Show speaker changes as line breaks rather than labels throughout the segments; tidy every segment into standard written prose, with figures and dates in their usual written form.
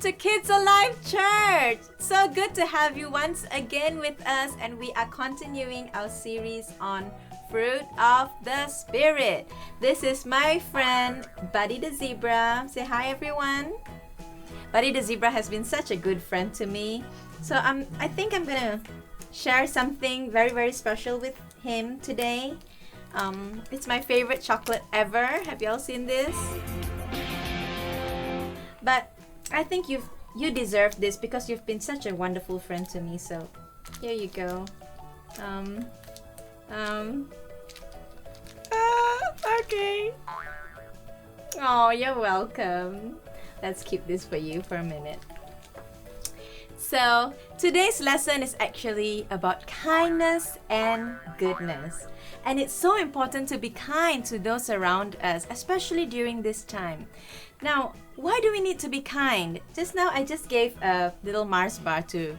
to KidsAlive Church! So good to have you once again with us, and we are continuing our series on Fruit of the Spirit. This is my friend, Buddy the Zebra. Say hi, everyone. Buddy the Zebra has been such a good friend to me. So I think I'm gonna share something very, very special with him today. It's my favorite chocolate ever. Have you all seen this? But I think you deserve this because you've been such a wonderful friend to me. So here you go. Okay. Oh, you're welcome. Let's keep this for you for a minute. So today's lesson is actually about kindness and goodness. And it's so important to be kind to those around us, especially during this time. Now, why do we need to be kind? Just now, I just gave a little Mars bar to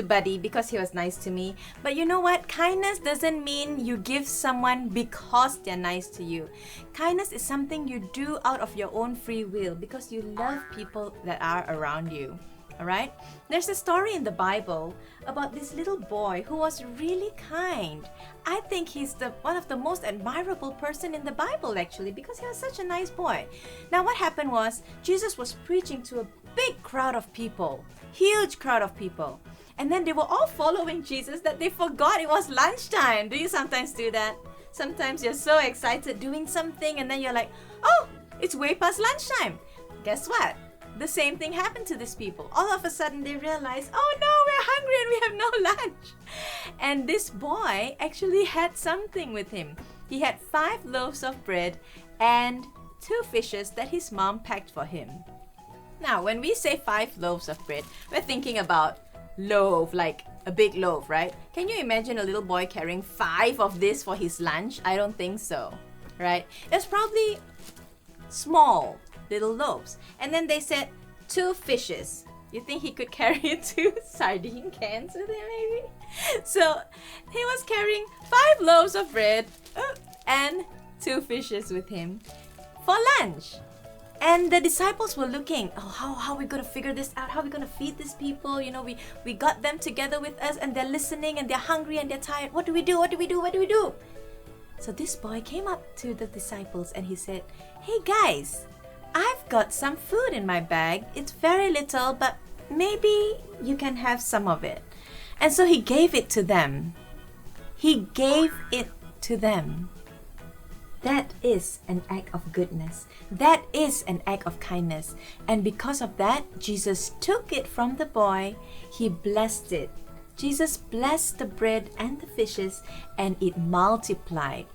Buddy because he was nice to me. But you know what? Kindness doesn't mean you give someone because they're nice to you. Kindness is something you do out of your own free will because you love people that are around you. Alright? There's a story in the Bible about this little boy who was really kind. I think he's one of the most admirable person in the Bible actually because he was such a nice boy. Now what happened was Jesus was preaching to a big crowd of people, huge crowd of people. And then they were all following Jesus that they forgot it was lunchtime. Do you sometimes do that? Sometimes you're so excited doing something and then you're like, oh, it's way past lunchtime. Guess what? The same thing happened to these people. All of a sudden they realized, oh no, we're hungry and we have no lunch. And this boy actually had something with him. He had 5 loaves of bread and 2 fishes that his mom packed for him. Now, when we say 5 loaves of bread, we're thinking about loaf, like a big loaf, right? Can you imagine a little boy carrying 5 of this for his lunch? I don't think so, right? It's probably small little loaves. And then they said 2 fishes. You think he could carry 2 sardine cans with him maybe? So he was carrying 5 loaves of bread and 2 fishes with him for lunch. And the disciples were looking, oh, how are we going to figure this out? How are we going to feed these people? You know, we got them together with us and they're listening and they're hungry and they're tired. What do we do? What do we do? What do we do? So this boy came up to the disciples and he said, hey guys, I've got some food in my bag. It's very little, but maybe you can have some of it. And so he gave it to them. He gave it to them. That is an act of goodness. That is an act of kindness. And because of that, Jesus took it from the boy. He blessed it. Jesus blessed the bread and the fishes, and it multiplied.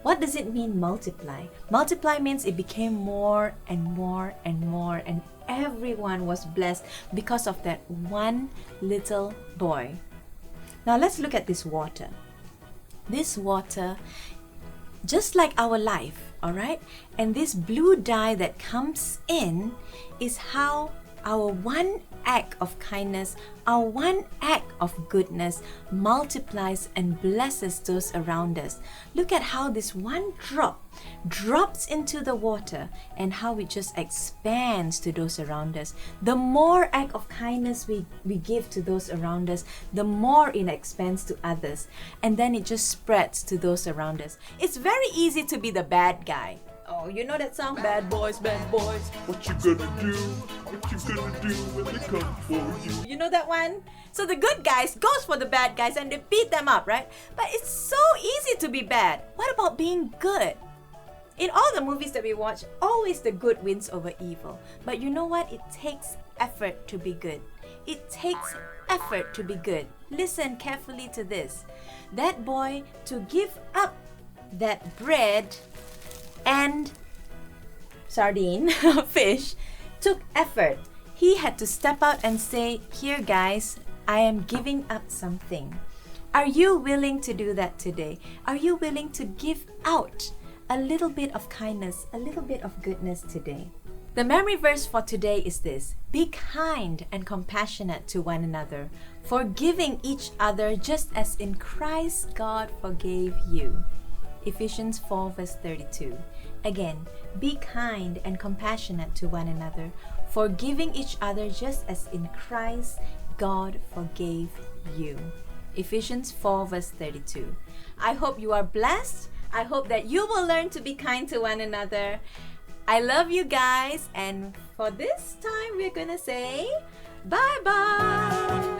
What does it mean, multiply? Multiply means it became more and more and more, and everyone was blessed because of that one little boy. Now let's look at this water. This water, just like our life, all right? And this blue dye that comes in is how our one act of kindness, our one act of goodness multiplies and blesses those around us. Look at how this one drop drops into the water and how it just expands to those around us. The more act of kindness we give to those around us, the more it expands to others. And then it just spreads to those around us. It's very easy to be the bad guy. Oh, you know that song? Bad boys, bad boys.
What you gonna do? What you gonna do when they come for you?
You know that one? So the good guys goes for the bad guys and they beat them up, right? But it's so easy to be bad. What about being good? In all the movies that we watch, always the good wins over evil. But you know what? It takes effort to be good. It takes effort to be good. Listen carefully to this. That boy, to give up that bread and sardine, fish, took effort. He had to step out and say, here guys, I am giving up something. Are you willing to do that today? Are you willing to give out a little bit of kindness, a little bit of goodness today? The memory verse for today is this: be kind and compassionate to one another, forgiving each other just as in Christ God forgave you. Ephesians 4 verse 32. Again, be kind and compassionate to one another, forgiving each other just as in Christ God forgave you. Ephesians 4 verse 32. I hope you are blessed. I hope that you will learn to be kind to one another. I love you guys, and for this time we're gonna say bye-bye.